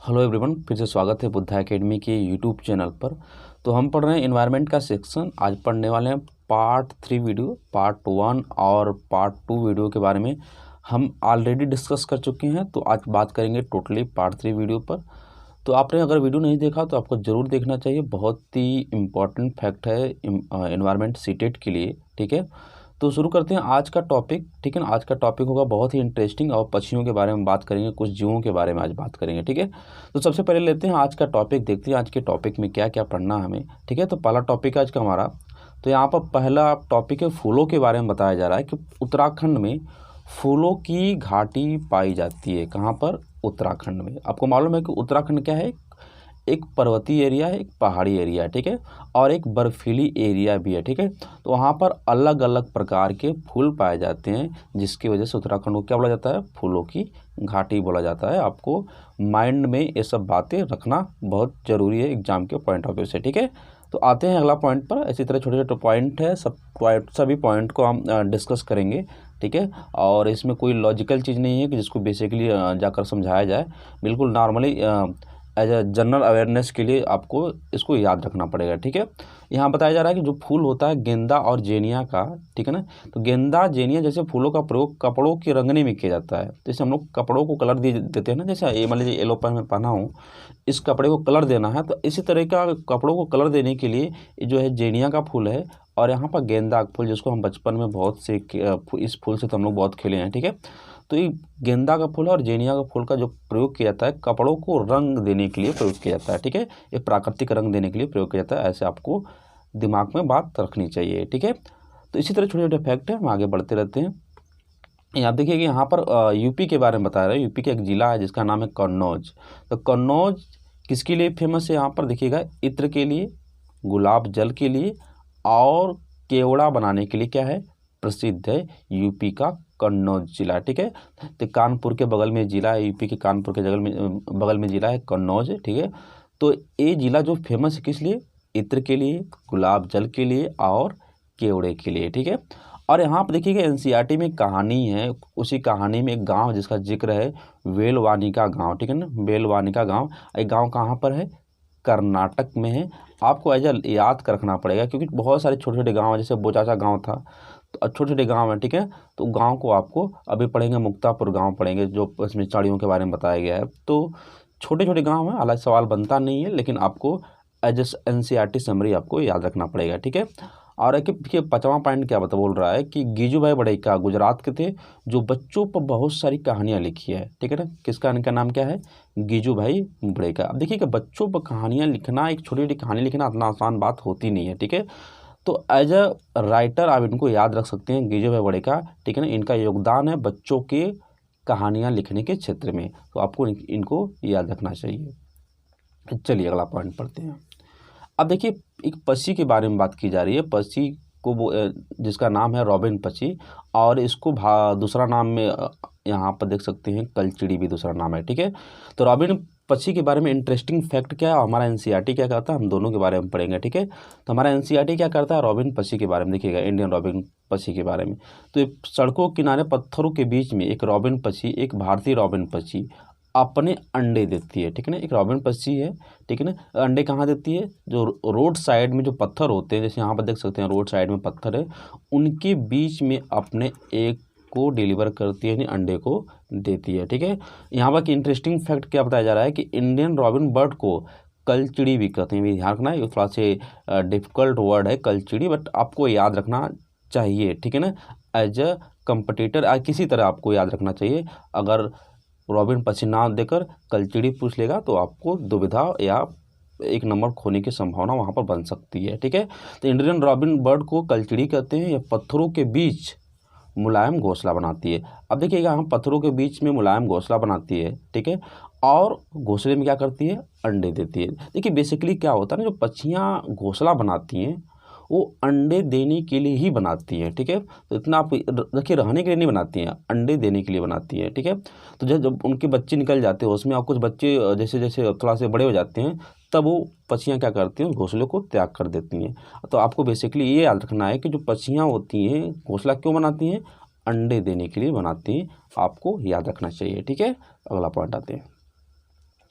Hello everyone, फिर से स्वागत है बुद्धा एकेडमी के यूट्यूब चैनल पर। तो हम पढ़ रहे हैं एनवायरनमेंट का सेक्शन। आज पढ़ने वाले हैं पार्ट 3 वीडियो, पार्ट 1 और पार्ट 2 वीडियो के बारे में हम ऑलरेडी डिस्कस कर चुके हैं। तो आज बात करेंगे टोटली पार्ट 3 वीडियो पर। तो आपने अगर वीडियो नहीं देखा तो आपको ज़रूर देखना चाहिए, बहुत ही इम्पॉर्टेंट फैक्ट है एनवायरनमेंट सीटेट के लिए। ठीक है, तो शुरू करते हैं आज का टॉपिक। ठीक है ना, आज का टॉपिक होगा बहुत ही इंटरेस्टिंग और पक्षियों के बारे में बात करेंगे, कुछ जीवों के बारे में आज बात करेंगे। ठीक है, तो सबसे पहले लेते हैं आज का टॉपिक, देखते हैं आज के टॉपिक में क्या क्या पढ़ना है हमें। ठीक है, तो पहला टॉपिक आज का हमारा, तो यहाँ पर पहला टॉपिक है फूलों के बारे में बताया जा रहा है कि उत्तराखंड में फूलों की घाटी पाई जाती है। कहाँ पर? उत्तराखंड में। आपको मालूम है कि उत्तराखंड क्या है? एक पर्वतीय एरिया है, एक पहाड़ी एरिया है। ठीक है, और एक बर्फीली एरिया भी है। ठीक है, तो वहाँ पर अलग अलग प्रकार के फूल पाए जाते हैं, जिसकी वजह से उत्तराखंड को क्या बोला जाता है? फूलों की घाटी बोला जाता है। आपको माइंड में ये सब बातें रखना बहुत ज़रूरी है एग्जाम के पॉइंट ऑफ व्यू से। ठीक है, तो आते हैं अगला पॉइंट पर। इसी तरह छोटे छोटे पॉइंट है, सभी पॉइंट को हम डिस्कस करेंगे। ठीक है, और इसमें कोई लॉजिकल चीज़ नहीं है कि जिसको बेसिकली जाकर समझाया जाए। बिल्कुल normally as a general awareness के लिए आपको इसको याद रखना पड़ेगा। ठीक है, यहाँ बताया जा रहा है कि जो फूल होता है गेंदा और जेनिया का, ठीक है ना, तो गेंदा जेनिया जैसे फूलों का प्रयोग कपड़ों के रंगने में किया जाता है। जैसे हम लोग कपड़ों को कलर दे देते हैं ना, जैसे ये मान लीजिए येलो पेन में पहना हूँ, इस कपड़े को कलर देना है, तो इसी तरह का कपड़ों को कलर देने के लिए जो है जेनिया का फूल है, और यहाँ पर गेंदा का फूल, जिसको हम बचपन में बहुत से इस फूल से तो हम लोग बहुत खेले हैं। ठीक है, तो ये गेंदा का फूल और जेनिया का फूल का जो प्रयोग किया जाता है कपड़ों को रंग देने के लिए प्रयोग किया जाता है। ठीक है, ये प्राकृतिक रंग देने के लिए प्रयोग किया जाता है। ऐसे आपको दिमाग में बात रखनी चाहिए। ठीक है, तो इसी तरह छोटे छोटे फैक्ट है, हम आगे बढ़ते रहते हैं। यहाँ देखिए कि यहाँ पर यूपी के बारे में बता रहे हैं। यूपी का एक ज़िला है जिसका नाम है कन्नौज। तो कन्नौज किसके लिए फेमस है? यहाँ पर देखिएगा, इत्र के लिए, गुलाब जल के लिए और केवड़ा बनाने के लिए क्या है? प्रसिद्ध है यूपी का कन्नौज जिला। ठीक है, तो कानपुर के बगल में जिला है, यूपी के कानपुर के बगल में जिला है कन्नौज। ठीक है, तो ये जिला जो फेमस है किस लिए? इत्र के लिए, गुलाब जल के लिए और केवड़े के लिए। ठीक है, और यहाँ पर देखिएगा एनसीईआरटी में कहानी है, उसी कहानी में एक गांव जिसका जिक्र है वेलवानिका गांव। ठीक है ना, वेलवानिका गांव। ये गांव कहाँ पर है? कर्नाटक में है। आपको ऐसा याद कर रखना पड़ेगा, क्योंकि बहुत सारे छोटे छोटे गाँव हैं, जैसे बोचाचा गांव था, तो छोटे छोटे गांव हैं। ठीक है, तो गांव को आपको अभी पढ़ेंगे, मुक्तापुर गांव पढ़ेंगे, जो इसमें चाड़ियों के बारे में बताया गया है। तो छोटे छोटे गांव हैं, हालांकि सवाल बनता नहीं है, लेकिन आपको एज एनसीईआरटी समरी आपको याद रखना पड़ेगा। ठीक है, और एक देखिए 5वां पॉइंट क्या बोल रहा है कि गिजूभाई बड़ैचा गुजरात के थे, जो बच्चों पर बहुत सारी कहानियाँ लिखी है। ठीक है ना, किसका, इनका नाम क्या है? गिजूभाई बड़ैचा। अब देखिए कि बच्चों पर कहानियाँ लिखना, एक छोटी छोटी कहानी लिखना इतना आसान बात होती नहीं है। ठीक है, तो एज अ राइटर आप इनको याद रख सकते हैं, गिजूभाई बड़ैचा। ठीक है ना, इनका योगदान है बच्चों के कहानियाँ लिखने के क्षेत्र में, तो आपको इनको याद रखना चाहिए। चलिए अगला पॉइंट पढ़ते हैं। अब देखिए एक पक्षी के बारे में बात की जा रही है। पक्षी को जिसका नाम है रॉबिन पक्षी, और इसको दूसरा नाम में यहाँ पर देख सकते हैं कलचिड़ी भी दूसरा नाम है। ठीक है, तो रॉबिन पक्षी के बारे में इंटरेस्टिंग फैक्ट क्या है, हमारा एनसीईआरटी क्या करता है, हम दोनों के बारे में पढ़ेंगे। ठीक है, तो हमारा एनसीईआरटी क्या करता है? रॉबिन पक्षी के बारे में देखिएगा, इंडियन रॉबिन पक्षी के बारे में। तो सड़कों के किनारे पत्थरों के बीच में एक रॉबिन पक्षी, एक भारतीय रॉबिन पक्षी अपने अंडे देती है। ठीक है ना, एक रॉबिन पक्षी है। ठीक है ना, अंडे कहाँ देती है? जो रोड साइड में जो पत्थर होते हैं, जैसे यहाँ पर देख सकते हैं रोड साइड में पत्थर है, उनके बीच में अपने एक को डिलीवर करती है, यानी अंडे को देती है। ठीक है, यहाँ पर इंटरेस्टिंग फैक्ट क्या बताया जा रहा है कि इंडियन रॉबिन बर्ड को कलचिड़ी भी कहते हैं। ध्यान रखना है, ये थोड़ा से डिफिकल्ट वर्ड है कलचिड़ी, बट आपको याद रखना चाहिए। ठीक है ना, एज अ कंपटीटर किसी तरह आपको याद रखना चाहिए। अगर रॉबिन पक्षी ना देकर कलचिड़ी पूछ लेगा तो आपको दुविधा या एक नंबर खोने की संभावना वहाँ पर बन सकती है। ठीक है, तो इंडियन रॉबिन बर्ड को कलचिड़ी कहते हैं। यह पत्थरों के बीच मुलायम घोंसला बनाती है। अब देखिएगा, हम पत्थरों के बीच में मुलायम घोंसला बनाती है। ठीक है, और घोंसले में क्या करती है? अंडे देती है। देखिए बेसिकली क्या होता है ना, जो पक्षियाँ घोंसला बनाती हैं वो अंडे देने के लिए ही बनाती हैं। ठीक है, तो इतना आप देखिए, रहने के लिए नहीं बनाती हैं, अंडे देने के लिए बनाती हैं। ठीक है, तो जब उनके बच्चे निकल जाते हैं उसमें, और कुछ बच्चे जैसे जैसे थोड़ा से बड़े हो जाते हैं, तब वो पक्षियाँ क्या करती हैं? घोंसले को त्याग कर देती हैं। तो आपको बेसिकली ये याद रखना है कि जो पक्षियाँ होती हैं घोंसला क्यों बनाती हैं? अंडे देने के लिए बनाती हैं, आपको याद रखना चाहिए। ठीक है, अगला पॉइंट आते हैं।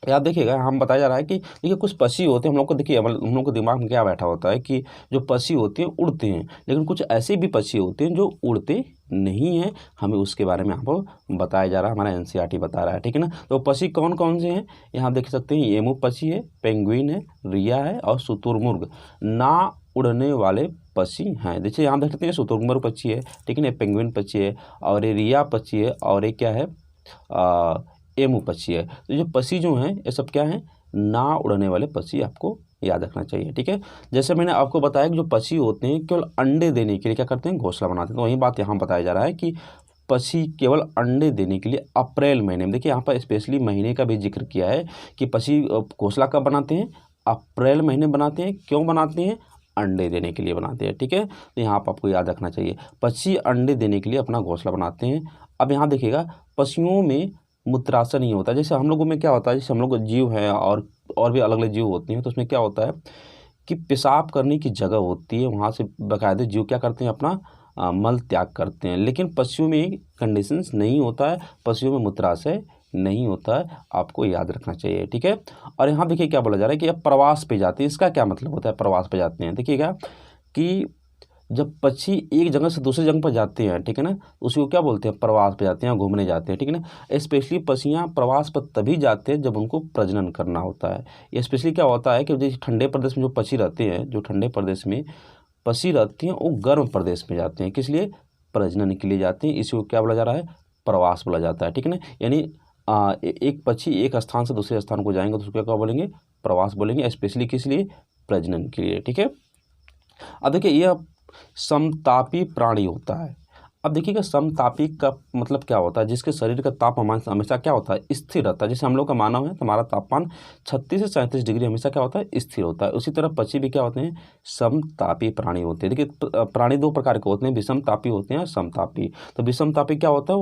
आप देखिएगा हम बताया जा रहा है कि देखिए कुछ पक्षी होते हैं, हम लोग को देखिए हम लोग के दिमाग में क्या बैठा होता है कि जो पक्षी होते हैं उड़ते हैं, लेकिन कुछ ऐसे भी पक्षी होते हैं जो उड़ते नहीं हैं। हमें उसके बारे में आपको बताया जा रहा है, हमारा एनसीईआरटी बता रहा है, ठीक है ना। तो पक्षी कौन कौन से हैं यहाँ देख सकते हैं, एमू पक्षी है, पेंगुइन है, रिया है और शुतुरमुर्ग ना उड़ने वाले पक्षी हैं। देखिए यहाँ देख सकते हैं शुतुरमुर्ग पक्षी है, ठीक है ना, पेंगुइन पक्षी है और ये रिया पक्षी है और ये क्या है एमू पक्षी है। तो जो पक्षी जो हैं ये सब क्या हैं, ना उड़ने वाले पक्षी आपको याद रखना चाहिए, ठीक है। जैसे मैंने आपको बताया कि जो पक्षी होते हैं केवल अंडे देने के लिए क्या करते हैं, घोंसला बनाते हैं। तो वही बात यहाँ बताया जा रहा है कि पक्षी केवल अंडे देने के लिए अप्रैल महीने में, देखिए यहाँ पर स्पेशली महीने का भी जिक्र किया है कि पक्षी घोंसला कब बनाते हैं, अप्रैल महीने बनाते हैं। क्यों बनाते हैं, अंडे देने के लिए बनाते हैं, ठीक है। तो यहाँ पर आपको याद रखना चाहिए पक्षी अंडे देने के लिए अपना घोंसला बनाते हैं। अब यहाँ देखिएगा पक्षियों में मूत्राशय नहीं होता। जैसे हम लोगों में क्या होता है, जैसे हम लोग जीव हैं और भी अलग अलग जीव होती हैं, तो उसमें क्या होता है कि पेशाब करने की जगह होती है, वहाँ से बाकायदे जीव क्या करते हैं, अपना मल त्याग करते हैं। लेकिन पक्षियों में कंडीशंस नहीं होता है, पक्षियों में मूत्राशय नहीं होता है, आपको याद रखना चाहिए, ठीक है। और यहाँ देखिए क्या बोला जा रहा है कि अब प्रवास पे जाते हैं। इसका क्या मतलब होता है, प्रवास पे जाते हैं, देखिएगा कि जब पक्षी एक जगह से दूसरी जगह पर जाते हैं, ठीक है ना, उसको क्या बोलते हैं, प्रवास पे जाते हैं, घूमने जाते हैं, ठीक है ना। स्पेशली पक्षियाँ प्रवास पर तभी जाते हैं जब उनको प्रजनन करना होता है। ये स्पेशली क्या होता है कि जैसे ठंडे प्रदेश में जो पक्षी रहते हैं, जो ठंडे प्रदेश में पक्षी रहते हैं वो गर्म प्रदेश में जाते हैं, किस लिए, प्रजनन के लिए जाते हैं। इसी को क्या बोला जा रहा है, प्रवास बोला जाता है, ठीक है ना। यानी एक पक्षी एक स्थान से दूसरे स्थान को जाएंगे तो उसको क्या बोलेंगे, प्रवास बोलेंगे, स्पेशली किस लिए, प्रजनन के लिए, ठीक है। अब देखिए यह समतापी प्राणी होता है। अब देखिएगा समतापी का मतलब क्या होता है, जिसके शरीर का तापमान हमेशा क्या होता है, स्थिर रहता है। जैसे हम लोग का मानव है तो हमारा तापमान 36 से 37 डिग्री हमेशा क्या होता है, स्थिर होता है। उसी तरह पक्षी भी क्या होते हैं, समतापी प्राणी होते हैं। देखिए प्राणी दो प्रकार के होते हैं, विषमतापी होते हैं और समतापी। तो विषमतापी क्या होता है,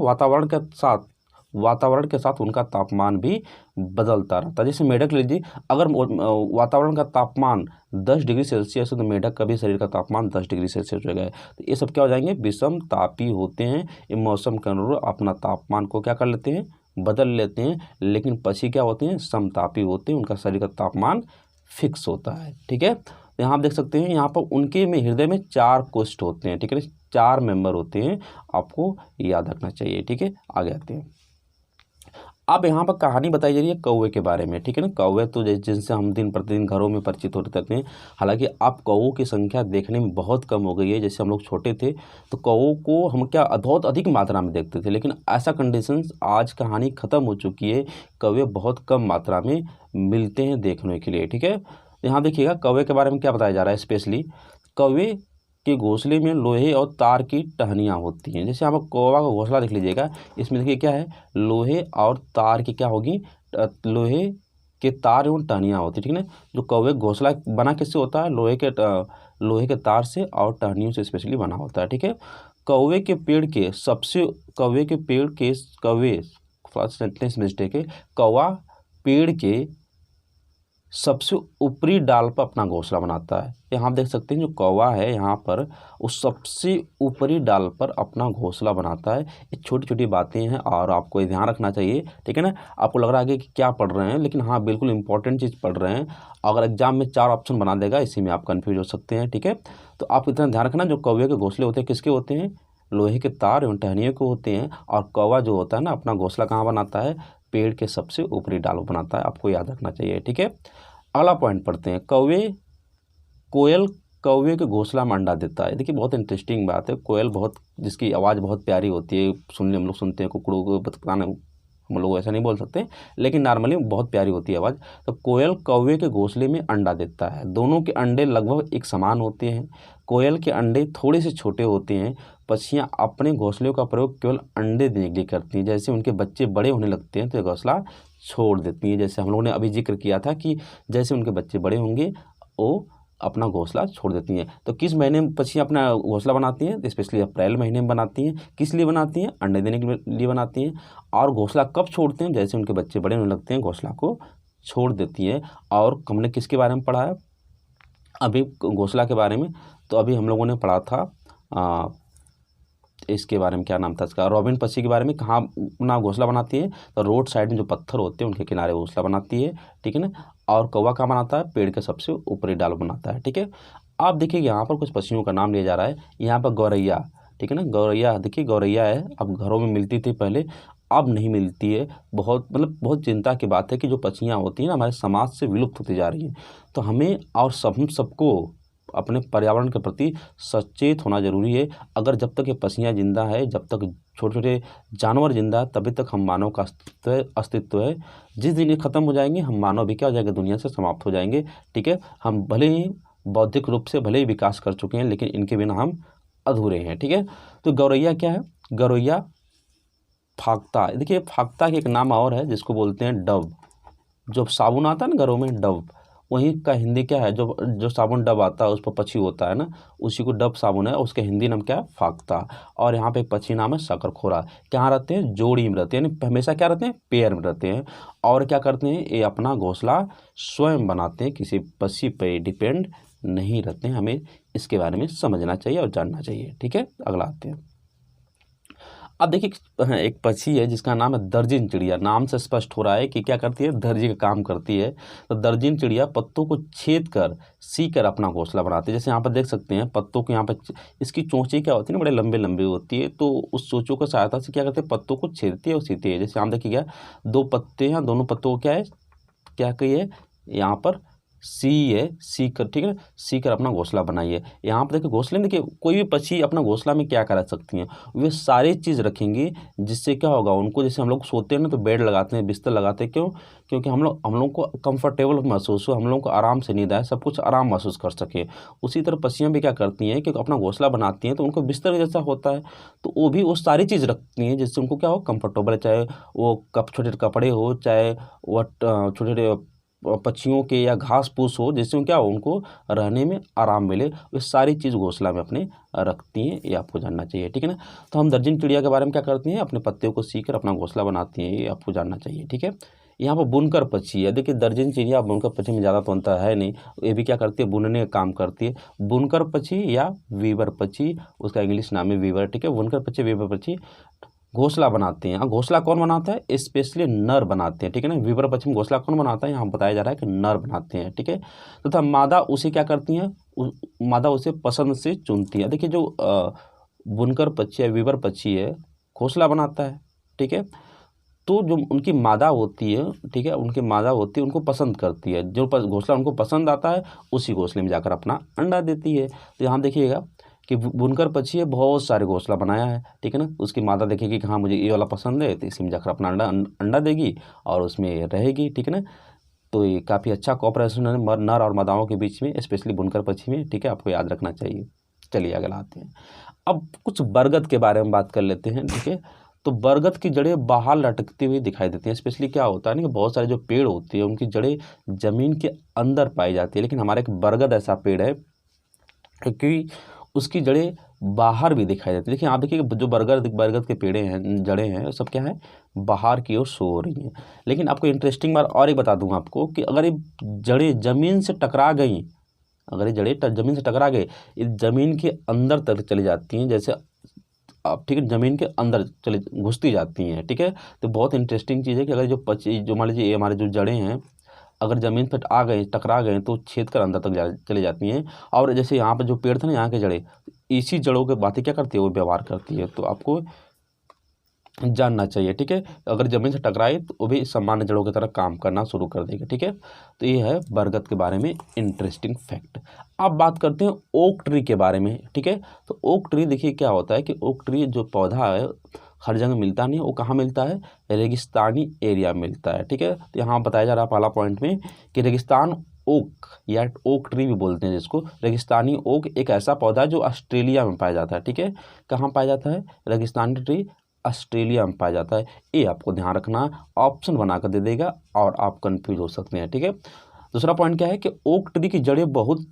वातावरण के साथ उनका तापमान भी बदलता रहता है। जैसे मेढक लीजिए, अगर वातावरण का तापमान 10 डिग्री सेल्सियस है तो मेढक का भी शरीर का तापमान 10 डिग्री सेल्सियस हो गया है। तो ये सब क्या हो जाएंगे, विषम तापी होते हैं। ये मौसम के अनुरूप अपना तापमान को क्या कर लेते हैं, बदल लेते हैं। लेकिन पक्षी क्या होते हैं, समतापी होते हैं, उनका शरीर का तापमान फिक्स होता है, ठीक है। तो यहाँ आप देख सकते हैं, यहाँ पर उनके में हृदय में 4 कोष्ठ होते हैं, ठीक है, 4 मेंबर होते हैं, आपको याद रखना चाहिए, ठीक है। आगे आते हैं। अब यहाँ पर कहानी बताई जा रही है कौवे के बारे में, ठीक है ना। कौवे तो जिनसे हम दिन प्रतिदिन घरों में परिचित होते रहते हैं। हालांकि अब कौवों की संख्या देखने में बहुत कम हो गई है। जैसे हम लोग छोटे थे तो कौवों को हम क्या बहुत अधिक मात्रा में देखते थे, लेकिन ऐसा कंडीशंस आज कहानी ख़त्म हो चुकी है। कौवे बहुत कम मात्रा में मिलते हैं देखने के लिए, ठीक है। यहाँ देखिएगा कौवे के बारे में क्या बताया जा रहा है, स्पेशली कौवे के घोंसले में लोहे और तार की टहनियाँ होती हैं। जैसे आप कौवा का घोंसला देख लीजिएगा, इसमें देखिए क्या है, लोहे और तार की क्या होगी, लोहे के तार एवं टहनियाँ होती है, ठीक है ना। जो कौवे घोंसला बना किससे होता है, लोहे के तार से और टहनियों से स्पेशली बना होता है, ठीक है। सेंटेंस मिस्टेक है, कौवा पेड़ के सबसे ऊपरी डाल पर अपना घोंसला बनाता है। यहाँ आप देख सकते हैं जो कौवा है यहाँ पर वो सबसे ऊपरी डाल पर अपना घोंसला बनाता है। ये छोटी छोटी बातें हैं और आपको ये ध्यान रखना चाहिए, ठीक है ना। आपको लग रहा है कि क्या पढ़ रहे हैं, लेकिन हाँ बिल्कुल इंपॉर्टेंट चीज़ पढ़ रहे हैं। अगर एग्जाम में 4 ऑप्शन बना देगा, इसी में आप कन्फ्यूज हो सकते हैं, ठीक है। तो आप इतना ध्यान रखना, जो कौवे के घोंसले होते हैं किसके होते हैं, लोहे के तार एवं टहनियों के होते हैं। और कौवा जो होता है ना अपना घोंसला कहाँ बनाता है, पेड़ के सबसे ऊपरी डाल पर बनाता है। आपको याद रखना चाहिए, ठीक है। अगला पॉइंट पढ़ते हैं, कोयल कौवे के घोंसला में अंडा देता है। देखिए बहुत इंटरेस्टिंग बात है। कोयल बहुत, जिसकी आवाज़ बहुत प्यारी होती है, सुनने हम लोग सुनते हैं, कुकड़ू को बताना हम लोग ऐसा नहीं बोल सकते, लेकिन नॉर्मली बहुत प्यारी होती है आवाज़। तो कोयल कौवे के घोंसले में अंडा देता है। दोनों के अंडे लगभग एक समान होते हैं। कोयल के अंडे थोड़े से छोटे होते हैं। पक्षियाँ अपने घोंसलों का प्रयोग केवल अंडे देने के लिए करती हैं। जैसे उनके बच्चे बड़े होने लगते हैं तो ये घोंसला छोड़ देती हैं। जैसे हम लोगों ने अभी जिक्र किया था कि जैसे उनके बच्चे बड़े होंगे वो अपना घोंसला छोड़ देती हैं। तो किस महीने में पक्षियाँ अपना घोंसला बनाती हैं, स्पेशली अप्रैल महीने में बनाती हैं। किस लिए बनाती हैं, अंडे देने के लिए बनाती हैं। और घोंसला कब छोड़ते हैं, जैसे उनके बच्चे बड़े होने लगते हैं घोंसला को छोड़ देती हैं। और हमने किसके बारे में पढ़ा है अभी घोंसला के बारे में, तो अभी हम लोगों ने पढ़ा था इसके बारे में क्या नाम था इसका, रॉबिन पक्षी के बारे में, कहाँ अपना घोंसला बनाती है, तो रोड साइड में जो पत्थर होते हैं उनके किनारे घोंसला बनाती है, ठीक है ना। और कौवा कहाँ बनाता है, पेड़ के सबसे ऊपरी डाल बनाता है, ठीक है। आप देखिए यहाँ पर कुछ पक्षियों का नाम लिया जा रहा है, यहाँ पर गौरैया, ठीक है ना, गौरैया, देखिए गौरैया है, अब घरों में मिलती थी पहले, अब नहीं मिलती है। बहुत मतलब बहुत चिंता की बात है कि जो पक्षियाँ होती हैं ना हमारे समाज से विलुप्त होती जा रही हैं। तो हमें और हम सबको अपने पर्यावरण के प्रति सचेत होना जरूरी है। अगर जब तक ये पक्षियाँ जिंदा है, जब तक छोटे छोटे जानवर जिंदा है, तभी तक हम मानव का अस्तित्व है। जिस दिन ये खत्म हो जाएंगे, हम मानव भी क्या हो जाएंगे, दुनिया से समाप्त हो जाएंगे, ठीक है। हम भले ही बौद्धिक रूप से भले ही विकास कर चुके हैं, लेकिन इनके बिना हम अधूरे हैं, ठीक है। तो गौरैया क्या है, गौरैया फाख्ता, देखिए फाख्ता के एक नाम और है जिसको बोलते हैं डव। जो साबुन आता है ना घरों में, डव, वहीं का हिंदी क्या है, जो जो साबुन डव आता है उस पर पक्षी होता है ना, उसी को डव साबुन है, उसके हिंदी नाम क्या है, फाख्ता। और यहाँ पे एक पक्षी नाम है शकरखोरा। क्या रहते हैं, जोड़ी में रहते हैं, यानी हमेशा क्या रहते हैं, पेयर में रहते हैं। और क्या करते हैं, ये अपना घोंसला स्वयं बनाते हैं, किसी पक्षी पर डिपेंड नहीं रहते हैं। हमें इसके बारे में समझना चाहिए और जानना चाहिए, ठीक है। अगला आते हैं। अब देखिए एक पक्षी है जिसका नाम है दर्जिन चिड़िया। नाम से स्पष्ट हो रहा है कि क्या करती है, दर्जी का काम करती है। तो दर्जिन चिड़िया पत्तों को छेद कर सी कर अपना घोंसला बनाती है। जैसे यहाँ पर देख सकते हैं पत्तों के यहाँ पर इसकी चोंची क्या होती है ना, बड़े लंबे लंबे होती है। तो उस चोंचों की सहायता से क्या करते हैं, पत्तों को छेदती है और सीती है। जैसे यहाँ देखिएगा 2 पत्ते हैं, दोनों पत्तों को क्या है, क्या कही है, यहाँ पर सी है, सी कर, ठीक है ना, सी कर अपना घोंसला बनाइए। यहाँ पर देखिए घोंसले में देखिए कोई भी पक्षी अपना घोंसला में क्या कर सकती हैं, वे सारी चीज़ रखेंगी जिससे क्या होगा उनको, जैसे हम लोग सोते हैं ना तो बेड लगाते हैं, बिस्तर लगाते हैं, क्यों, क्योंकि हम लोग को कंफर्टेबल महसूस हो, हम लोग को आराम से नींद आए, सब कुछ आराम महसूस कर सके। उसी तरह पक्षियाँ भी क्या करती हैं कि अपना घोंसला बनाती हैं तो उनको बिस्तर जैसा होता है, तो वो भी वो सारी चीज़ रखती हैं जिससे उनको क्या हो, कंफर्टेबल है। चाहे वो छोटे छोटे कपड़े हो, चाहे वो छोटे छोटे पक्षियों के या घास फूस हो, जिससे क्या हो उनको रहने में आराम मिले, वे सारी चीज़ घोंसला में अपने रखती हैं। ये आपको जानना चाहिए, ठीक है ना। तो हम दर्जन चिड़िया के बारे में क्या करती हैं, अपने पत्तियों को सीकर अपना घोंसला बनाती हैं, ये आपको जानना चाहिए, ठीक है। यहाँ पर बुनकर पक्षी है। देखिए दर्जन चिड़िया बुनकर पक्षी में ज़्यादा तो अंतर है नहीं, ये भी क्या करती है, बुनने का काम करती है। बुनकर पक्षी या वीवर पक्षी, उसका इंग्लिश नाम है वीवर, ठीक है। बुनकर पक्षी, वीवर पक्षी घोंसला बनाते हैं। घोंसला कौन बनाता है, स्पेशली नर बनाते हैं, ठीक है ना। वीवर पक्षी में घोंसला कौन बनाता है, यहाँ बताया जा रहा है कि नर बनाते हैं, ठीक है। तथा मादा उसे क्या करती हैं, मादा उसे पसंद से चुनती है। देखिए जो बुनकर पक्षी है, वीवर पक्षी है, घोंसला बनाता है, ठीक है। तो जो उनकी मादा होती है, ठीक है, उनकी मादा होती है, उनको पसंद करती है, जो घोंसला उनको पसंद आता है उसी घोंसले में जाकर अपना अंडा देती है। तो यहाँ देखिएगा कि बुनकर पक्षी है, बहुत सारे घोंसला बनाया है, ठीक है ना। उसकी मादा देखेगी कि हाँ मुझे ये वाला पसंद है, तो इसी में जाकर अपना अंडा देगी और उसमें रहेगी, ठीक है ना। तो ये काफ़ी अच्छा कॉपरेशन है नर और मादाओं के बीच में, स्पेशली बुनकर पक्षी में, ठीक है, आपको याद रखना चाहिए। चलिए अगला आते हैं। अब कुछ बरगद के बारे में बात कर लेते हैं, ठीक है। तो बरगद की जड़ें बाहर लटकती हुई दिखाई देती हैं। स्पेशली क्या होता है ना कि बहुत सारे जो पेड़ होती है उनकी जड़ें जमीन के अंदर पाई जाती है, लेकिन हमारा एक बरगद ऐसा पेड़ है कि उसकी जड़ें बाहर भी दिखाई देती है। देखिए आप देखिए जो बरगद के पेड़े हैं, जड़ें हैं, सब क्या है, बाहर की ओर सो रही हैं। लेकिन आपको इंटरेस्टिंग बात और ही बता दूं आपको कि अगर ये जड़ें जमीन से टकरा गई, अगर ये जड़ें जमीन से टकरा गई, ये जमीन के अंदर तक चली जाती हैं, जैसे आप, ठीक है, जमीन के अंदर चले घुसती जाती हैं, ठीक है। तो बहुत इंटरेस्टिंग चीज़ है कि अगर जो पक्षी, जो मान लीजिए ये हमारे जो जड़ें हैं, अगर ज़मीन पर आ गए, टकरा गए, तो छेद कर अंदर तक चली जाती हैं। और जैसे यहाँ पर जो पेड़ था ना, यहाँ के जड़ें, इसी जड़ों के बातें क्या करती है, वो व्यवहार करती है। तो आपको जानना चाहिए, ठीक है। अगर ज़मीन से टकराए तो वो भी सामान्य जड़ों की तरह काम करना शुरू कर देगा, ठीक है। तो ये है बरगद के बारे में इंटरेस्टिंग फैक्ट। अब बात करते हैं ओक ट्री के बारे में, ठीक है। तो ओक ट्री देखिए क्या होता है कि ओक ट्री जो पौधा है हर जगह मिलता नहीं है, वो कहाँ मिलता है, रेगिस्तानी एरिया मिलता है, ठीक है। तो यहाँ बताया जा रहा है पहला पॉइंट में कि रेगिस्तान ओक या ओक ट्री भी बोलते हैं जिसको, रेगिस्तानी ओक एक ऐसा पौधा है जो ऑस्ट्रेलिया में पाया जाता है, ठीक है। कहाँ पाया जाता है, रेगिस्तानी ट्री ऑस्ट्रेलिया में पाया जाता है। ये आपको ध्यान रखना, ऑप्शन बनाकर दे देगा और आप कंफ्यूज हो सकते हैं, ठीक है। दूसरा पॉइंट क्या है कि ओक ट्री की जड़ें बहुत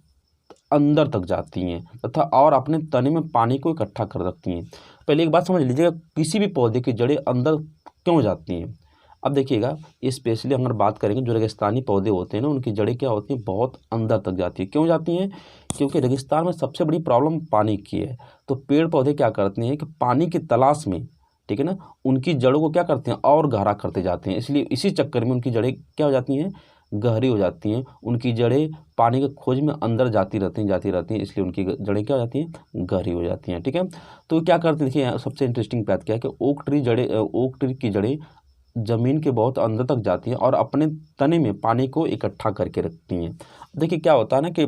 अंदर तक जाती हैं तथा और अपने तने में पानी को इकट्ठा कर रखती हैं। पहले एक बात समझ लीजिएगा, किसी भी पौधे की जड़ें अंदर क्यों जाती हैं। अब देखिएगा, स्पेशली अगर बात करेंगे जो रेगिस्तानी पौधे होते हैं ना, उनकी जड़ें क्या होती हैं, बहुत अंदर तक जाती है। क्यों जाती हैं? क्योंकि रेगिस्तान में सबसे बड़ी प्रॉब्लम पानी की है। तो पेड़ पौधे क्या करते हैं कि पानी की तलाश में, ठीक है ना, उनकी जड़ों को क्या करते हैं, और गहरा करते जाते हैं। इसलिए इसी चक्कर में उनकी जड़ें क्या हो जाती हैं, गहरी हो जाती हैं। उनकी जड़ें पानी के खोज में अंदर जाती रहती हैं, इसलिए उनकी जड़ें क्या हो जाती हैं, गहरी हो जाती हैं। ठीक है, तो क्या करते हैं, देखिए सबसे इंटरेस्टिंग बात क्या है कि ओक ट्री की जड़ें ज़मीन के बहुत अंदर तक जाती हैं और अपने तने में पानी को इकट्ठा करके रखती हैं। देखिए क्या होता है ना कि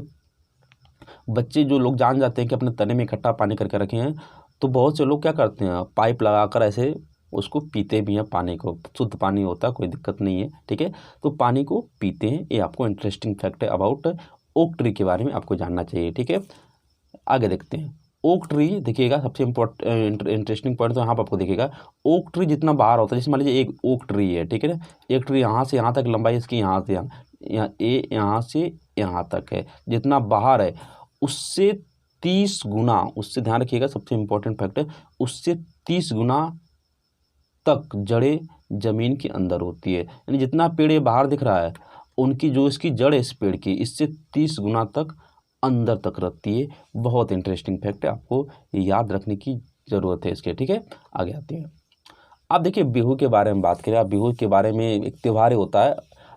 बच्चे जो लोग जान जाते हैं कि अपने तने में इकट्ठा पानी करके रखे हैं, तो बहुत से लोग क्या करते हैं, पाइप लगाकर ऐसे उसको पीते भी हैं। पानी को, शुद्ध पानी होता है, कोई दिक्कत नहीं है। ठीक है, तो पानी को पीते हैं। ये आपको इंटरेस्टिंग फैक्ट है अबाउट ओक ट्री के बारे में आपको जानना चाहिए। ठीक है, आगे देखते हैं। ओक ट्री देखिएगा, सबसे इंटरेस्टिंग पॉइंट तो यहाँ पर आपको देखिएगा, ओक ट्री जितना बाहर होता है, जैसे मान लीजिए एक ओक ट्री है, ठीक है ना, एक ट्री यहाँ से यहाँ तक लंबाई इसकी, यहाँ से यहाँ से यहाँ तक है, जितना बाहर है उससे 30 गुना, उससे ध्यान रखिएगा, सबसे इंपॉर्टेंट फैक्ट है, उससे 30 गुना तक जड़ें ज़मीन के अंदर होती है। यानी जितना पेड़ ये बाहर दिख रहा है, उनकी जो इसकी जड़ है इस पेड़ की, इससे 30 गुना तक अंदर तक रहती है। बहुत इंटरेस्टिंग फैक्ट है, आपको याद रखने की ज़रूरत है इसके। ठीक है, आगे आते हैं। अब देखिए बिहू के बारे में बात करें। अब बिहू के बारे में एक त्यौहार होता है,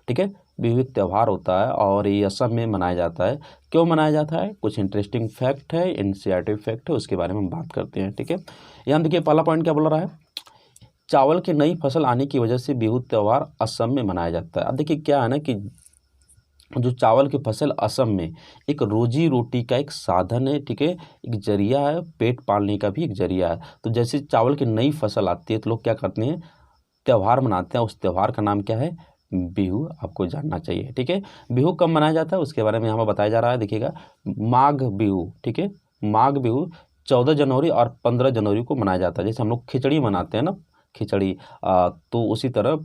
ठीक है, बिहू एक त्यौहार होता है और ये असम में मनाया जाता है। क्यों मनाया जाता है, कुछ इंटरेस्टिंग फैक्ट है, एनसीईआरटी फैक्ट है, उसके बारे में हम बात करते हैं। ठीक है, यहाँ देखिए पहला पॉइंट क्या बोल रहा है, चावल की नई फसल आने की वजह से बिहू त्यौहार असम में मनाया जाता है। अब देखिए क्या है ना कि जो चावल की फसल असम में एक रोजी रोटी का एक साधन है, ठीक है, एक जरिया है, पेट पालने का भी एक जरिया है। तो जैसे चावल की नई फसल आती है तो लोग क्या करते हैं, त्यौहार मनाते हैं। उस त्यौहार का नाम क्या है, बिहू, आपको जानना चाहिए। ठीक है, बिहू कब मनाया जाता है उसके बारे में यहाँ पर बताया जा रहा है। देखिएगा, माघ बिहू, ठीक है, माघ बिहू 14 जनवरी और 15 जनवरी को मनाया जाता है। जैसे हम लोग खिचड़ी मनाते हैं ना, खिचड़ी, तो उसी तरह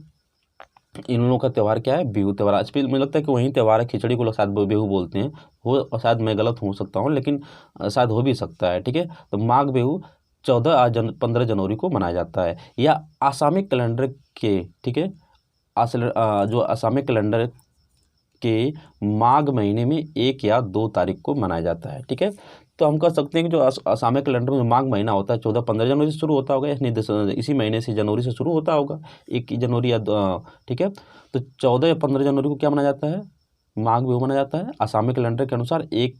इन लोगों का त्यौहार क्या है, बिहू त्यौहार। आज भी मुझे लगता है कि वही त्यौहार है, खिचड़ी को लोग शायद बिहू बोलते हैं, हो शायद मैं गलत हो सकता हूँ, लेकिन शायद हो भी सकता है। ठीक है, तो माघ बिहू 15 जनवरी को मनाया जाता है। या आसामी कैलेंडर के, ठीक है, जो आसामी कैलेंडर के माघ महीने में 1 या 2 तारीख को मनाया जाता है। ठीक है, तो हम कह सकते हैं कि जो आसामी कैलेंडर में जो माघ महीना होता है 14-15 जनवरी से शुरू होता होगा, यानी इसी महीने से, जनवरी से शुरू होता होगा, 1 जनवरी या ठीक है, तो 14 या 15 जनवरी को क्या मनाया जाता है, माघ बिहू मनाया जाता है। आसामी कैलेंडर के अनुसार ठीक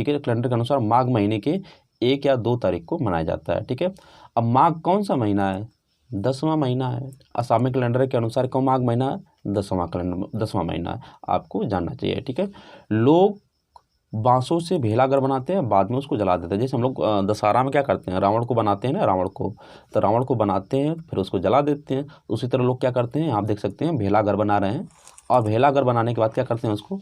है, कैलेंडर के अनुसार माघ महीने के 1 या 2 तारीख को मनाया जाता है। ठीक है, अब माघ कौन सा महीना है, 10वां महीना है। आसामी कैलेंडर के अनुसार कौन माघ महीना है, 10वां महीना है, आपको जानना चाहिए। ठीक है, लोग बांसों से भेलाघर बनाते हैं, बाद में उसको जला देते हैं। जैसे हम लोग दशहरा में क्या करते हैं, रावण को बनाते हैं ना, रावण को बनाते हैं, फिर उसको जला देते हैं। उसी तरह लोग क्या करते हैं, आप देख सकते हैं भेलाघर बना रहे हैं, और भेलाघर बनाने के बाद क्या करते हैं, उसको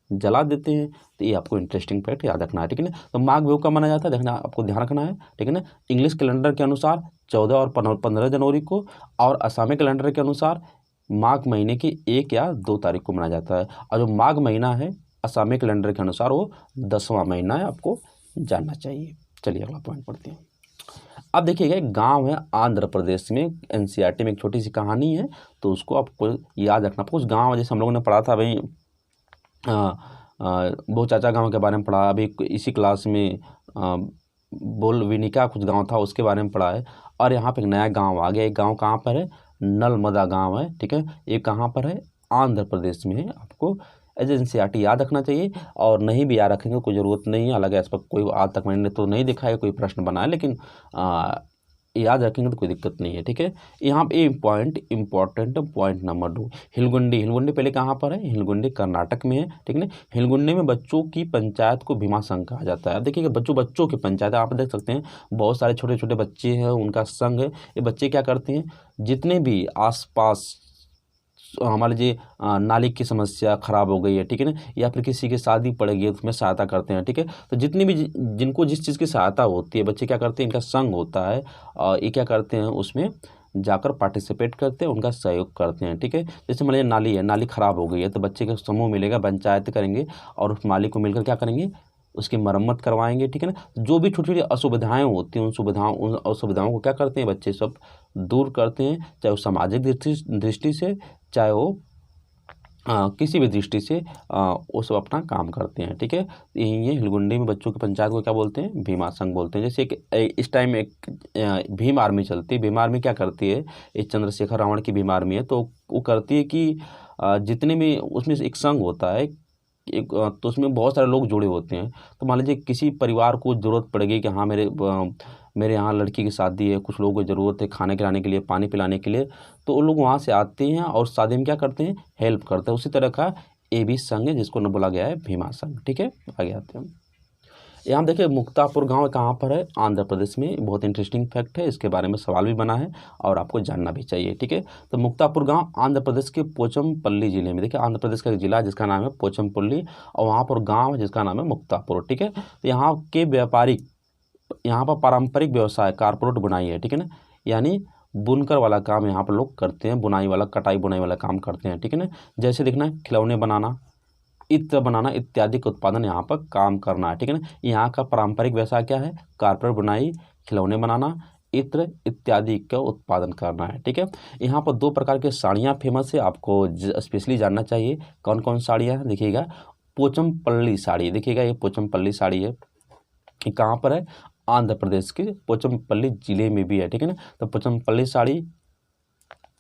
जला देते हैं। तो ये आपको इंटरेस्टिंग फैक्ट याद रखना है। ठीक है ना, तो माघ बिहू कब मनाया जाता है, देखना, आपको ध्यान रखना है। ठीक है ना, इंग्लिश कैलेंडर के अनुसार 14 और 15 जनवरी को, और असमी कैलेंडर के अनुसार माघ महीने की 1 या 2 तारीख को मनाया जाता है। और जो माघ महीना है असमी कैलेंडर के अनुसार वो 10वां महीना है, आपको जानना चाहिए। चलिए अगला पॉइंट पढ़ते हैं। अब देखिएगा, एक गांव है आंध्र प्रदेश में, एनसीईआरटी में एक छोटी सी कहानी है, तो उसको आपको याद रखना। कुछ गांव जैसे हम लोगों ने पढ़ा था भाई, बहु चाचा गांव के बारे में पढ़ा, अभी इसी क्लास में बोलविनिका कुछ गांव था, उसके बारे में पढ़ा है। और यहाँ पे एक नया गांव आ गया। एक गांव कहाँ पर है, नलमदा गांव है। ठीक है, ये कहाँ पर है, आंध्र प्रदेश में है। आपको एज एनसीईआरटी याद रखना चाहिए, और नहीं भी याद रखेंगे कोई ज़रूरत नहीं है। हालांकि इस पर कोई आज तक मैंने तो नहीं देखा है कोई प्रश्न बनाया, लेकिन याद रखेंगे तो कोई दिक्कत नहीं है। ठीक है, यहाँ पे इम्पॉर्टेंट पॉइंट नंबर 2, हिलगुंडी पहले कहाँ पर है, हिलगुंडी कर्नाटक में है। ठीक है ना, हिलगुंडी में बच्चों की पंचायत को भीमा संघ कहा जाता है। देखिएगा, बच्चों की पंचायत आप देख सकते हैं, बहुत सारे छोटे छोटे बच्चे हैं, उनका संघ है। ये बच्चे क्या करते हैं, जितने भी आसपास मान लीजिए नाली की समस्या ख़राब हो गई है, ठीक है ना, या फिर किसी की शादी पड़ गई है, उसमें सहायता करते हैं। ठीक है, तो जितनी भी जिनको जिस चीज़ की सहायता होती है, बच्चे क्या करते हैं, इनका संघ होता है, और ये क्या करते हैं, उसमें जाकर पार्टिसिपेट करते हैं, उनका सहयोग करते हैं। ठीक है, जैसे मान लीजिए नाली ख़राब हो गई है, तो बच्चे का समूह मिलेगा, पंचायत करेंगे, और उस नाली को मिलकर क्या करेंगे, उसकी मरम्मत करवाएंगे, ठीक है ना। जो भी छोटी छोटी असुविधाएं होती हैं उन असुविधाओं को क्या करते हैं बच्चे सब दूर करते हैं, चाहे वो सामाजिक दृष्टि से, चाहे वो किसी भी दृष्टि से वो सब अपना काम करते हैं, ठीक है। ये हिलगुंडी में बच्चों की पंचायत को क्या बोलते हैं, भीमा संघ बोलते हैं। जैसे इस टाइम एक भीम आर्मी चलती है। भीम आर्मी क्या करती है, ये चंद्रशेखर रावण की भीम आर्मी है, तो वो करती है कि जितने भी उसमें से एक संघ होता है तो उसमें बहुत सारे लोग जुड़े होते हैं। तो मान लीजिए किसी परिवार को ज़रूरत पड़ेगी कि हाँ मेरे यहाँ लड़की की शादी है, कुछ लोगों को ज़रूरत है खाने खिलाने के लिए, पानी पिलाने के लिए, तो वो लोग वहाँ से आते हैं और शादी में क्या करते हैं, हेल्प करते हैं। उसी तरह का ये भी संघ है जिसको न बोला गया है भीमा संघ, ठीक है। आगे आते हैं हम। यहाँ देखिए मुक्तापुर गांव कहाँ पर है, आंध्र प्रदेश में। बहुत इंटरेस्टिंग फैक्ट है, इसके बारे में सवाल भी बना है और आपको जानना भी चाहिए, ठीक है। तो मुक्तापुर गांव आंध्र प्रदेश के पोचमपल्ली जिले में। देखिए आंध्र प्रदेश का एक जिला है जिसका नाम है पोचमपल्ली और वहाँ पर गाँव है जिसका नाम है मुक्तापुर, ठीक है। तो यहाँ पर पारंपरिक व्यवसाय कारपेट बुनाई है, ठीक है ना। यानी बुनकर वाला काम यहाँ पर लोग करते हैं, बुनाई वाला, कटाई बुनाई वाला काम करते हैं, ठीक है ना। जैसे देखना है खिलौने बनाना, इत्र बनाना इत्यादि का उत्पादन यहाँ पर काम करना है, ठीक है ना। यहाँ का पारंपरिक व्यवसाय क्या है, कारपेट बुनाई, खिलौने बनाना, इत्र इत्यादि का उत्पादन करना है, ठीक है। यहाँ पर 2 प्रकार की साड़ियाँ फेमस है, आपको स्पेशली जानना चाहिए। कौन कौन साड़ियाँ हैं देखिएगा। पोचमपल्ली साड़ी, देखिएगा ये पोचमपल्ली साड़ी है, ये कहाँ पर है, आंध्र प्रदेश के पोचमपल्ली जिले में भी है, ठीक है ना। तो पोचमपल्ली साड़ी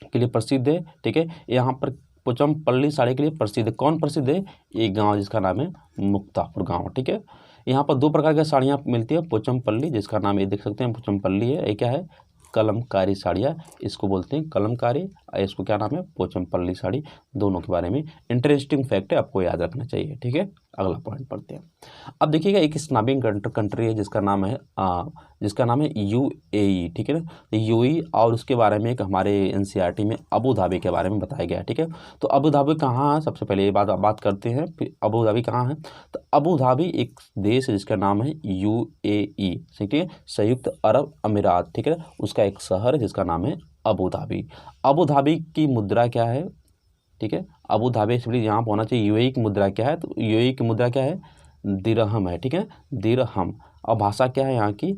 के लिए प्रसिद्ध है, ठीक है। यहाँ पर पोचमपल्ली साड़ी के लिए प्रसिद्ध है। कौन प्रसिद्ध है, ये गांव जिसका नाम है मुक्तापुर गांव, ठीक है। यहाँ पर 2 प्रकार की साड़ियाँ मिलती है। पोचमपल्ली जिसका नाम ये देख सकते हैं पोचमपल्ली है, ये क्या है, कलमकारी साड़ियाँ, इसको बोलते हैं कलमकारी, और इसको क्या नाम है, पोचमपल्ली साड़ी। दोनों के बारे में इंटरेस्टिंग फैक्ट है, आपको याद रखना चाहिए, ठीक है। अगला पॉइंट पढ़ते हैं। अब देखिएगा एक स्नैपिंग कंट्री है जिसका नाम है यूएई, ठीक है ना। तो यूएई और उसके बारे में एक हमारे एनसीईआरटी में अबू धाबी के बारे में बताया गया है, ठीक है। तो अबू धाबी कहाँ है, सबसे पहले ये बात करते हैं, फिर अबू धाबी कहाँ है। तो अबू धाबी एक देश है जिसका नाम है यूएई, ठीक है, संयुक्त अरब अमीरात, ठीक है। उसका एक शहर है जिसका नाम है अबू धाबी। अबू धाबी की मुद्रा क्या है, ठीक है। अबू धाबी एक्चुअली यहाँ पर होना चाहिए। यूएई की मुद्रा क्या है, तो यूएई की मुद्रा क्या है, दिरहम है, ठीक है, दिरहम। और भाषा क्या है यहाँ की,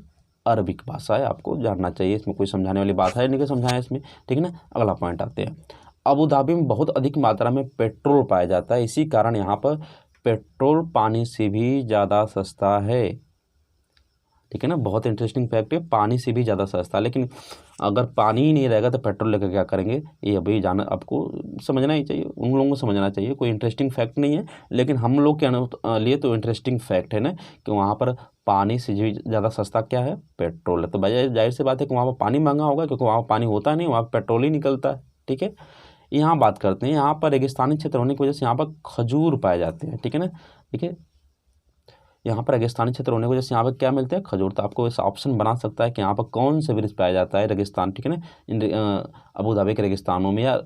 अरबिक भाषा है, आपको जानना चाहिए। इसमें कोई समझाने वाली बात है नहीं कि समझाएं इसमें, ठीक है ना। अगला पॉइंट आते हैं। अबू धाबी में बहुत अधिक मात्रा में पेट्रोल पाया जाता है, इसी कारण यहाँ पर पेट्रोल पानी से भी ज़्यादा सस्ता है, ठीक है ना। बहुत इंटरेस्टिंग फैक्ट है, पानी से भी ज़्यादा सस्ता। लेकिन अगर पानी ही नहीं रहेगा तो पेट्रोल लेकर क्या करेंगे, ये अभी जाना आपको समझना ही चाहिए, उन लोगों को समझना चाहिए। कोई इंटरेस्टिंग फैक्ट नहीं है, लेकिन हम लोग के लिए तो इंटरेस्टिंग फैक्ट है ना, कि वहाँ पर पानी से भी ज़्यादा सस्ता क्या है, पेट्रोल है। तो भाई जाहिर सी बात है कि वहाँ पर पानी महंगा होगा, क्योंकि वहाँ पर पानी होता नहीं, वहाँ पर पेट्रोल ही निकलता है, ठीक है। यहाँ बात करते हैं, यहाँ पर रेगिस्तानी क्षेत्र होने की वजह से यहाँ पर खजूर पाए जाते हैं, ठीक है ना, ठीक है। यहाँ पर रेगिस्तानी क्षेत्र होने की वजह से यहाँ पर क्या मिलते हैं, खजूर। तो आपको ऐसा ऑप्शन बना सकता है कि यहाँ पर कौन से वृक्ष पाया जाता है, रेगिस्तान, ठीक है ना, इन अबू धाबी के रेगिस्तानों में, या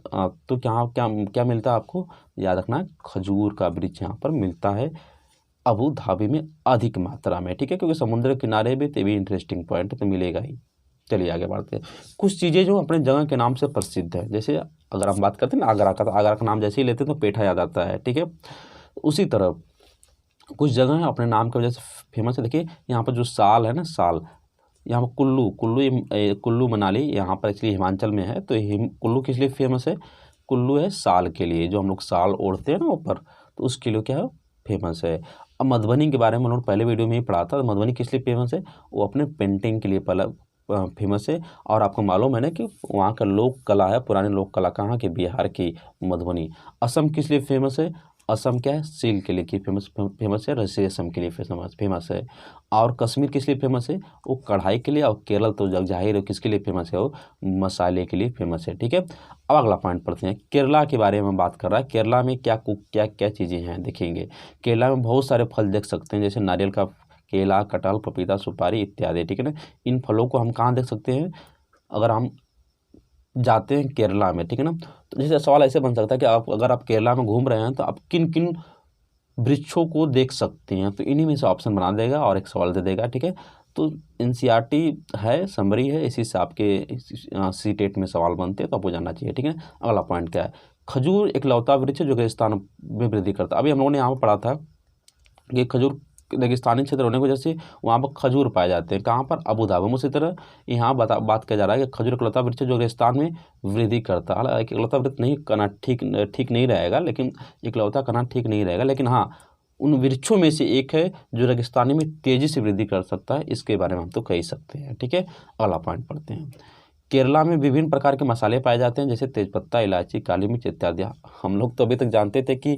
तो क्या क्या क्या मिलता है, आपको याद रखना है, खजूर का वृक्ष यहाँ पर मिलता है अबू धाबी में अधिक मात्रा में, ठीक है, क्योंकि समुद्र किनारे भी, तो भी इंटरेस्टिंग पॉइंट तो मिलेगा ही। चलिए आगे बढ़ते हैं। कुछ चीज़ें जो अपने जगह के नाम से प्रसिद्ध है, जैसे अगर हम बात करते हैं ना आगरा का, तो आगरा का नाम जैसे ही लेते हैं तो पेठा याद आता है, ठीक है। उसी तरह कुछ जगह है अपने नाम की वजह से फेमस है। देखिए यहाँ पर जो साल है ना, साल, यहाँ पर कुल्लू मनाली यहाँ पर एक्चुअली हिमाचल में है। तो कुल्लू किस लिए फेमस है, कुल्लू है साल के लिए, जो हम लोग साल ओढ़ते हैं ना ऊपर, तो उसके लिए क्या है, फेमस है। अब मधुबनी के बारे में हम लोग पहले वीडियो में ही पढ़ा था। मधुबनी किस लिए फेमस है, वो अपने पेंटिंग के लिए पहला फेमस है। और आपको मालूम है ना कि वहाँ का लोक कला है, पुरानी लोक कला कहाँ की, बिहार की मधुबनी। असम किस लिए फेमस है, असम क्या है, सिल्क के लिए की फेमस है, रेशम के लिए फेमस है। और कश्मीर किस लिए फेमस है, वो कढ़ाई के लिए। और केरल तो जग जाहिर है किसके लिए फेमस है, वो मसाले के लिए फेमस है, ठीक है। अब अगला पॉइंट पढ़ते हैं। केरला के बारे में बात कर रहा है। केरला में क्या क्या चीज़ें हैं देखेंगे। केरला में बहुत सारे फल देख सकते हैं, जैसे नारियल का, केला, कटहल, पपीता, सुपारी इत्यादि, ठीक है ना। इन फलों को हम कहाँ देख सकते हैं, अगर हम जाते हैं केरला में, ठीक है ना। तो जैसे सवाल ऐसे बन सकता है कि अगर आप केरला में घूम रहे हैं तो आप किन किन वृक्षों को देख सकते हैं, तो इन्हीं में से ऑप्शन बना देगा और एक सवाल दे देगा, ठीक है। तो एनसीईआरटी है, समरी है, इसी से आपके सीटेट में सवाल बनते हैं, तो आपको जानना चाहिए, ठीक है। अगला पॉइंट क्या है, खजूर एक लौता वृक्ष है जो रेगिस्तान में वृद्धि करता है। अभी हम लोगों ने यहाँ पर पढ़ा था कि खजूर रेगिस्तानी क्षेत्र होने की वजह से वहाँ पर खजूर पाए जाते हैं। कहाँ पर? अबू धाबी में। उसी तरह यहाँ बात किया जा रहा है कि खजूर इकलौता वृक्ष जो रेगिस्तान में वृद्धि करता है। हालांकि इकलौता वृक्ष नहीं करना ठीक नहीं रहेगा, लेकिन इकलौता करना ठीक नहीं रहेगा, लेकिन हाँ उन वृक्षों में से एक है जो रेगिस्तानी में तेजी से वृद्धि कर सकता है। इसके बारे में हम तो कह ही सकते हैं। ठीक है, अगला पॉइंट पढ़ते हैं। केरला में विभिन्न प्रकार के मसाले पाए जाते हैं, जैसे तेजपत्ता, इलायची, काली मिर्च इत्यादि। हम लोग तो अभी तक जानते थे कि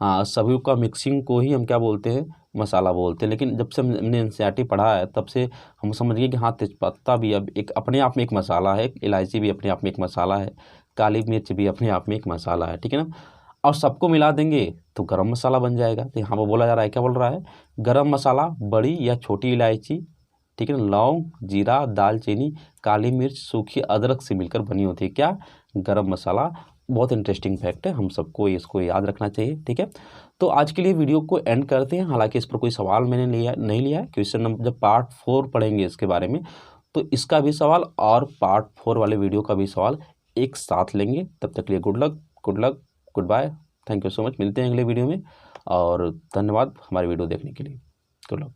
सभी का मिक्सिंग को ही हम क्या बोलते हैं? मसाला बोलते हैं। लेकिन जब से हमने एनसीईआरटी पढ़ा है तब से हम समझ गए कि हाँ तेजपत्ता भी अब एक अपने आप में एक मसाला है, इलायची भी अपने आप में एक मसाला है, काली मिर्च भी अपने आप में एक मसाला है। ठीक है ना, और सबको मिला देंगे तो गरम मसाला बन जाएगा। तो यहाँ पर बोला जा रहा है, क्या बोल रहा है? गरम मसाला बड़ी या छोटी इलायची, ठीक है ना, लौंग, जीरा, दालचीनी, काली मिर्च, सूखी अदरक से मिलकर बनी होती है क्या? गरम मसाला। बहुत इंटरेस्टिंग फैक्ट है, हम सबको इसको याद रखना चाहिए। ठीक है, तो आज के लिए वीडियो को एंड करते हैं। हालांकि इस पर कोई सवाल मैंने नहीं लिया है। क्वेश्चन नंबर जब पार्ट 4 पढ़ेंगे इसके बारे में, तो इसका भी सवाल और पार्ट 4 वाले वीडियो का भी सवाल एक साथ लेंगे। तब तक के लिए good luck, good bye, thank you so much. मिलते हैं अगले वीडियो में, और धन्यवाद हमारे वीडियो देखने के लिए। Good luck.